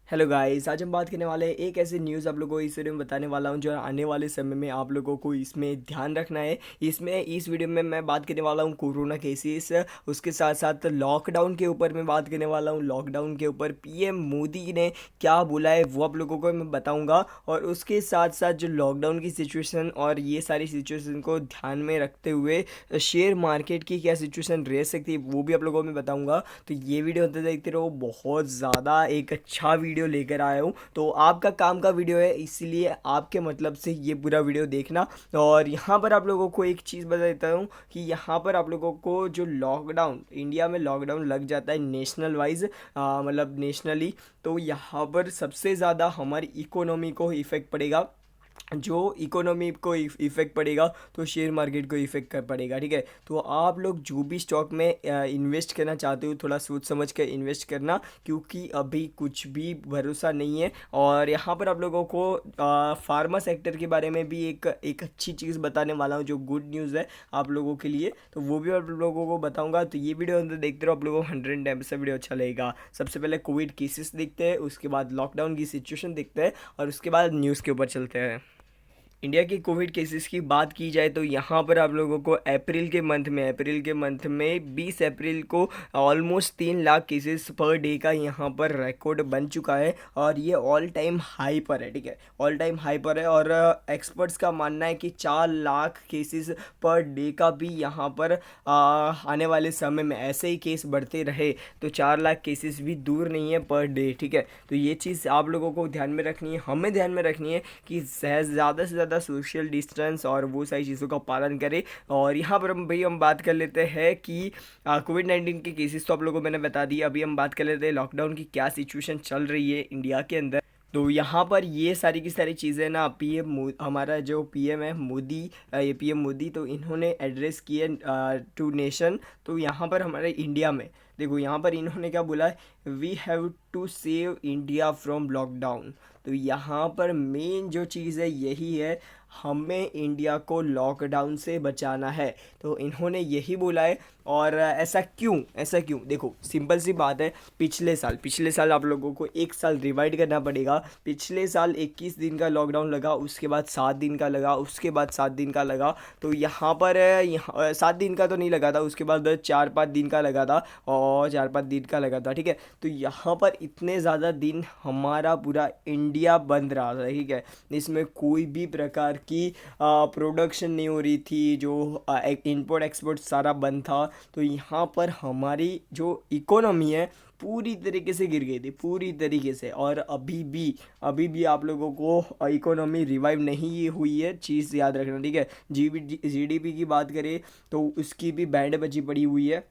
Hello guys, आज हम बात करने वाले हैं एक ऐसी न्यूज़ आप लोगों को इस वीडियो में बताने वाला हूं जो आने वाले समय में आप लोगों को इसमें ध्यान रखना है। इस वीडियो में मैं बात करने वाला हूं कोरोना केसेस, उसके साथ साथ लॉकडाउन के ऊपर मैं बात करने वाला हूं। लॉकडाउन के ऊपर पीएम मोदी ने क्या बोला है वो आप लोगों को मैं बताऊंगा, और उसके साथ साथ जो लॉकडाउन की सिचुएशन और ये सारी सिचुएशन को ध्यान में रखते हुए शेयर मार्केट की क्या सिचुएशन रह सकती है वो भी आप लोगों को मैं बताऊंगा। तो ये वीडियो होते देखते रहो, बहुत ज़्यादा एक अच्छा वीडियो लेकर आया हूँ। तो आपका काम का वीडियो है, इसीलिए आपके मतलब से ये पूरा वीडियो देखना। और यहाँ पर आप लोगों को एक चीज़ बता देता हूँ कि यहाँ पर आप लोगों को जो लॉकडाउन, इंडिया में लॉकडाउन लग जाता है नेशनल वाइज, मतलब नेशनली, तो यहाँ पर सबसे ज़्यादा हमारी इकोनॉमी को इफ़ेक्ट पड़ेगा। जो इकोनॉमी को इफ़ेक्ट पड़ेगा तो शेयर मार्केट को इफ़ेक्ट कर पड़ेगा। ठीक है, तो आप लोग जो भी स्टॉक में इन्वेस्ट करना चाहते हो थोड़ा सोच समझ कर इन्वेस्ट करना, क्योंकि अभी कुछ भी भरोसा नहीं है। और यहाँ पर आप लोगों को फार्मा सेक्टर के बारे में भी एक एक अच्छी चीज़ बताने वाला हूँ जो गुड न्यूज़ है आप लोगों के लिए, तो वो भी आप लोगों को बताऊँगा। तो ये वीडियो अंदर देखते रहो, आप लोगों को 100 टाइम से वीडियो अच्छा लगेगा। सबसे पहले कोविड केसेस देखते हैं, उसके बाद लॉकडाउन की सिचुएशन देखते हैं, और उसके बाद न्यूज़ के ऊपर चलते हैं। इंडिया की कोविड केसेस की बात की जाए तो यहाँ पर आप लोगों को अप्रैल के मंथ में 20 अप्रैल को almost 3 lakh cases per day का यहाँ पर रिकॉर्ड बन चुका है, और ये ऑल टाइम हाई पर है। ठीक है, ऑल टाइम हाई पर है, और एक्सपर्ट्स का मानना है कि 4 लाख केसेस पर डे का भी यहाँ पर आने वाले समय में ऐसे ही केस बढ़ते रहे तो 4 लाख केसेस भी दूर नहीं है पर डे। ठीक है, तो ये चीज़ आप लोगों को ध्यान में रखनी है, हमें ध्यान में रखनी है कि ज़्यादा से ज़्यादा सोशल डिस्टेंस और वो सारी चीज़ों का पालन करें। और यहाँ पर हम बात कर लेते हैं कि कोविड 19 के केसेस तो आप लोगों को मैंने बता दिया। अभी हम बात कर लेते हैं लॉकडाउन की क्या सिचुएशन चल रही है इंडिया के अंदर। तो यहाँ पर ये सारी की सारी चीज़ें ना, हमारा जो पीएम है मोदी, ये पीएम मोदी, तो इन्होंने एड्रेस किए टू नेशन। तो यहाँ पर हमारे इंडिया में देखो, यहाँ पर इन्होंने क्या बोला है, we have to save India from lockdown. तो यहाँ पर मेन जो चीज़ है यही है, हमें इंडिया को लॉकडाउन से बचाना है। तो इन्होंने यही बोला है। और ऐसा क्यों देखो, सिंपल सी बात है। पिछले साल आप लोगों को एक साल रिवाइड करना पड़ेगा। पिछले साल 21 दिन का लॉकडाउन लगा, उसके बाद 7 दिन का लगा, उसके बाद 7 दिन का लगा। तो यहाँ पर 7 दिन का तो नहीं लगा था, उसके बाद 4-5 दिन का लगा था, और 4-5 दिन का लगा था। ठीक है, तो यहाँ पर इतने ज़्यादा दिन हमारा पूरा इंडिया बंद रहा था। ठीक है, इसमें कोई भी प्रकार की प्रोडक्शन नहीं हो रही थी, जो इंपोर्ट एक्सपोर्ट सारा बंद था। तो यहाँ पर हमारी जो इकोनॉमी है पूरी तरीके से गिर गई थी, पूरी तरीके से। और अभी भी आप लोगों को इकोनॉमी रिवाइव नहीं हुई है, चीज़ याद रखना। ठीक है, जीडीपी की बात करें तो उसकी भी बैंड बची पड़ी हुई है,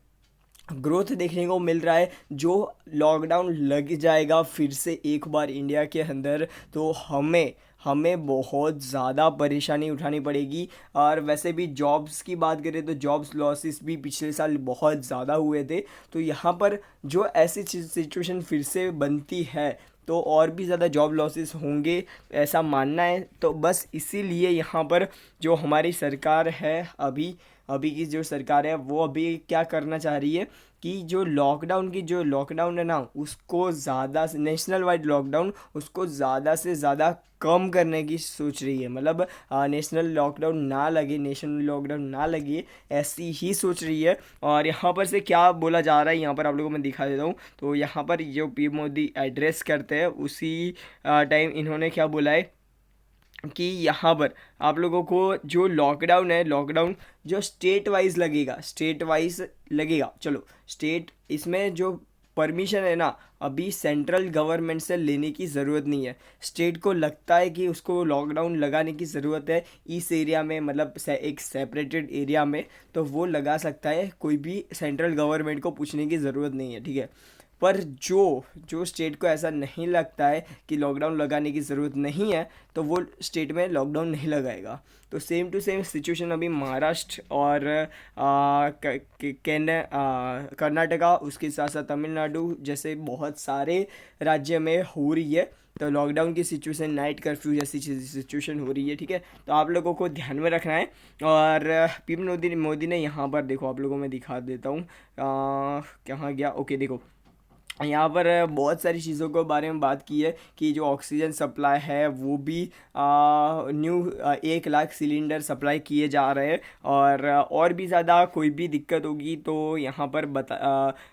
ग्रोथ देखने को मिल रहा है। जो लॉकडाउन लग जाएगा फिर से एक बार इंडिया के अंदर, तो हमें बहुत ज़्यादा परेशानी उठानी पड़ेगी। और वैसे भी जॉब्स की बात करें तो जॉब्स लॉसेस भी पिछले साल बहुत ज़्यादा हुए थे। तो यहाँ पर जो ऐसी सिचुएशन फिर से बनती है तो और भी ज़्यादा जॉब लॉसेस होंगे, ऐसा मानना है। तो बस इसीलिए यहाँ पर जो हमारी सरकार है, अभी अभी की जो सरकार है वो अभी क्या करना चाह रही है कि जो लॉकडाउन है ना, उसको ज़्यादा से नेशनल वाइड लॉकडाउन, उसको ज़्यादा से ज़्यादा कम करने की सोच रही है। मतलब नेशनल लॉकडाउन ना लगे, ऐसी ही सोच रही है। और यहाँ पर से क्या बोला जा रहा है, यहाँ पर आप लोगों को मैं दिखा देता हूँ। तो यहाँ पर जो पीएम मोदी एड्रेस करते हैं उसी टाइम इन्होंने क्या बोला है कि यहाँ पर आप लोगों को जो लॉकडाउन है, लॉकडाउन जो स्टेट वाइज लगेगा। चलो, स्टेट इसमें जो परमिशन है ना, अभी सेंट्रल गवर्नमेंट से लेने की ज़रूरत नहीं है। स्टेट को लगता है कि उसको लॉकडाउन लगाने की ज़रूरत है इस एरिया में, मतलब एक सेपरेटेड एरिया में, तो वो लगा सकता है, कोई भी सेंट्रल गवर्नमेंट को पूछने की ज़रूरत नहीं है। ठीक है, पर जो जो स्टेट को ऐसा नहीं लगता है कि लॉकडाउन लगाने की ज़रूरत नहीं है, तो वो स्टेट में लॉकडाउन नहीं लगाएगा। तो सेम टू सेम सिचुएशन अभी महाराष्ट्र और कर्नाटका, उसके साथ साथ तमिलनाडु जैसे बहुत सारे राज्य में हो रही है। तो लॉकडाउन की सिचुएशन, नाइट कर्फ्यू जैसी सिचुएशन हो रही है। ठीक है, तो आप लोगों को ध्यान में रखना है। और पीएम मोदी ने यहाँ पर देखो, आप लोगों को मैं दिखा देता हूँ कहाँ गया। ओके, देखो, यहाँ पर बहुत सारी चीज़ों के बारे में बात की है कि जो ऑक्सीजन सप्लाई है वो भी न्यू 1 लाख सिलेंडर सप्लाई किए जा रहे हैं। और भी ज़्यादा कोई भी दिक्कत होगी तो यहाँ पर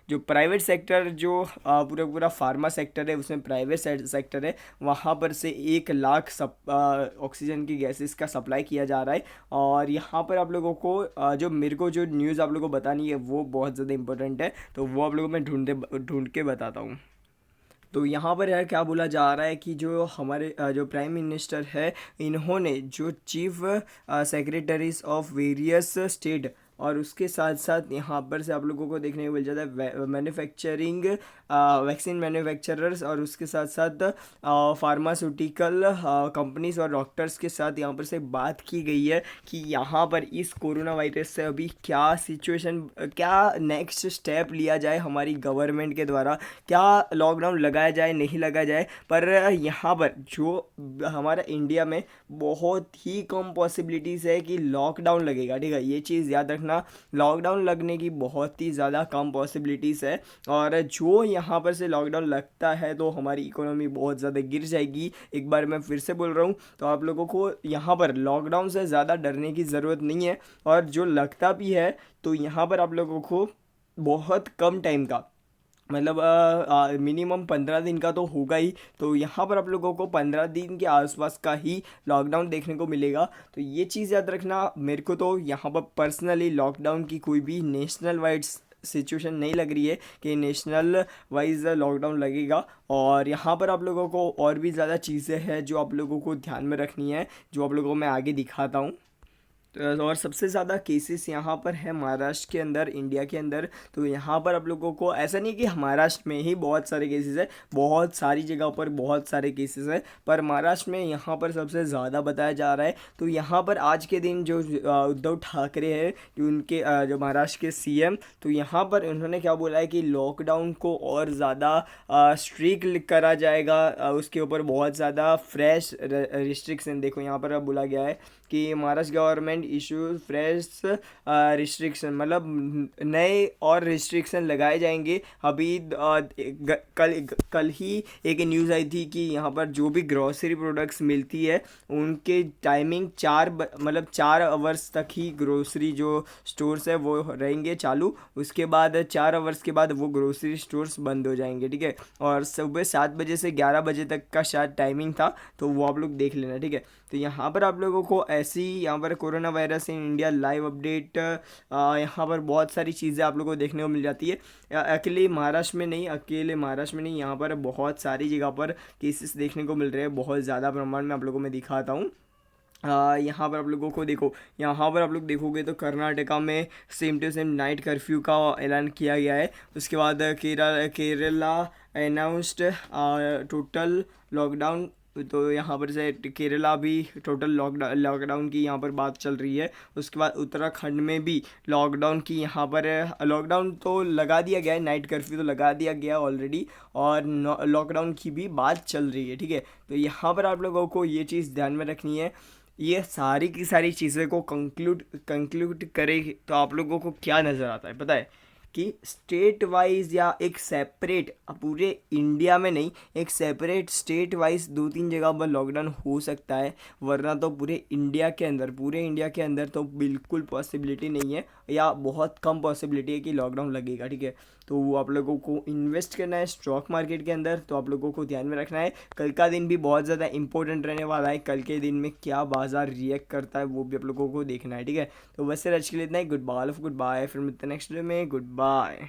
जो प्राइवेट सेक्टर जो पूरा पूरा फार्मा सेक्टर है उसमें प्राइवेट सेक्टर है, वहाँ पर से 1 लाख ऑक्सीजन की गैसेस का सप्लाई किया जा रहा है। और यहाँ पर आप लोगों को जो मेरे को जो न्यूज़ आप लोगों को बतानी है वो बहुत ज़्यादा इंपॉर्टेंट है, तो वो आप लोगों को मैं ढूंढ के बताता हूँ। तो यहाँ पर यार क्या बोला जा रहा है कि जो हमारे जो प्राइम मिनिस्टर है, इन्होंने जो chief secretaries of various state और उसके साथ साथ यहाँ पर से आप लोगों को देखने को मिल जाता है मैन्युफैक्चरिंग वैक्सीन मैन्युफैक्चरर्स और उसके साथ साथ फार्मास्यूटिकल कंपनीज और डॉक्टर्स के साथ यहाँ पर से बात की गई है कि यहाँ पर इस कोरोना वायरस से अभी क्या सिचुएशन, क्या नेक्स्ट स्टेप लिया जाए हमारी गवर्नमेंट के द्वारा, क्या लॉकडाउन लगाया जाए नहीं लगाया जाए। पर यहाँ पर जो हमारा इंडिया में बहुत ही कम पॉसिबिलिटीज़ है कि लॉकडाउन लगेगा, ठीक है, ये चीज़ याद रखना। लॉकडाउन लगने की बहुत ही ज़्यादा कम पॉसिबिलिटीज़ है, और जो यहाँ पर से लॉकडाउन लगता है तो हमारी इकोनॉमी बहुत ज़्यादा गिर जाएगी। एक बार मैं फिर से बोल रहा हूँ, तो आप लोगों को यहाँ पर लॉकडाउन से ज़्यादा डरने की ज़रूरत नहीं है। और जो लगता भी है तो यहाँ पर आप लोगों को बहुत कम टाइम का, मतलब मिनिमम 15 दिन का तो होगा ही, तो यहाँ पर आप लोगों को 15 दिन के आसपास का ही लॉकडाउन देखने को मिलेगा। तो ये चीज़ याद रखना। मेरे को तो यहाँ पर पर्सनली लॉकडाउन की कोई भी नेशनल वाइड सिचुएशन नहीं लग रही है कि नेशनल वाइज लॉकडाउन लगेगा। और यहाँ पर आप लोगों को और भी ज़्यादा चीज़ें हैं जो आप लोगों को ध्यान में रखनी है, जो आप लोगों को मैं आगे दिखाता हूँ। और सबसे ज़्यादा केसेस यहाँ पर है महाराष्ट्र के अंदर, इंडिया के अंदर। तो यहाँ पर आप लोगों को ऐसा नहीं कि महाराष्ट्र में ही बहुत सारे केसेस है, बहुत सारी जगह पर बहुत सारे केसेस है, पर महाराष्ट्र में यहाँ पर सबसे ज़्यादा बताया जा रहा है। तो यहाँ पर आज के दिन जो उद्धव ठाकरे हैं, जो उनके जो महाराष्ट्र के सीएम, तो यहाँ पर उन्होंने क्या बोला है कि लॉकडाउन को और ज़्यादा स्ट्रिक्ट करा जाएगा, उसके ऊपर बहुत ज़्यादा फ्रेश रिस्ट्रिक्शन, देखो यहाँ पर बोला गया है कि Maharashtra government issue fresh restriction, मतलब नए और रिस्ट्रिक्शन लगाए जाएंगे। अभी कल ही एक न्यूज़ आई थी कि यहाँ पर जो भी ग्रॉसरी प्रोडक्ट्स मिलती है उनके टाइमिंग मतलब 4 आवर्स तक ही ग्रोसरी जो स्टोर्स है वो रहेंगे चालू, उसके बाद 4 आवर्स के बाद वो ग्रोसरी स्टोर्स बंद हो जाएंगे, ठीक है। और सुबह 7 बजे से 11 बजे तक का शायद टाइमिंग था, तो वो आप लोग देख लेना, ठीक है। तो यहाँ पर आप लोगों को ऐसी यहाँ पर corona virus in India live update, यहाँ पर बहुत सारी चीज़ें आप लोगों को देखने को मिल जाती है। अकेले महाराष्ट्र में नहीं, यहाँ पर बहुत सारी जगह पर केसेस देखने को मिल रहे हैं, बहुत ज़्यादा प्रमाण में आप लोगों को मैं दिखाता हूँ। यहाँ पर आप लोगों को देखो, यहाँ पर आप लोग देखोगे तो कर्नाटका में same to same night curfew का ऐलान किया गया है। उसके बाद केरला अनाउंस्ड टोटल लॉकडाउन, तो यहाँ पर से केरला भी टोटल लॉकडाउन की यहाँ पर बात चल रही है। उसके बाद उत्तराखंड में भी लॉकडाउन की यहाँ पर लॉकडाउन तो लगा दिया गया है, नाइट कर्फ्यू तो लगा दिया गया ऑलरेडी, और लॉकडाउन की भी बात चल रही है, ठीक है। तो यहाँ पर आप लोगों को ये चीज़ ध्यान में रखनी है। ये सारी की सारी चीज़ें को कंक्लूड करे तो आप लोगों को क्या नज़र आता है पता है, कि स्टेट वाइज या एक सेपरेट, पूरे इंडिया में नहीं, एक सेपरेट स्टेट वाइज 2-3 जगह पर लॉकडाउन हो सकता है, वरना तो पूरे इंडिया के अंदर तो बिल्कुल पॉसिबिलिटी नहीं है, या बहुत कम पॉसिबिलिटी है कि लॉकडाउन लगेगा, ठीक है। तो वो आप लोगों को इन्वेस्ट करना है स्टॉक मार्केट के अंदर, तो आप लोगों को ध्यान में रखना है। कल का दिन भी बहुत ज़्यादा इंपॉर्टेंट रहने वाला है, कल के दिन में क्या बाजार रिएक्ट करता है वो भी आप लोगों को देखना है, ठीक है। तो बस आज के लिए इतना ही। गुड बाय, फिर मिलते हैं नेक्स्ट वीडियो में। Good bye.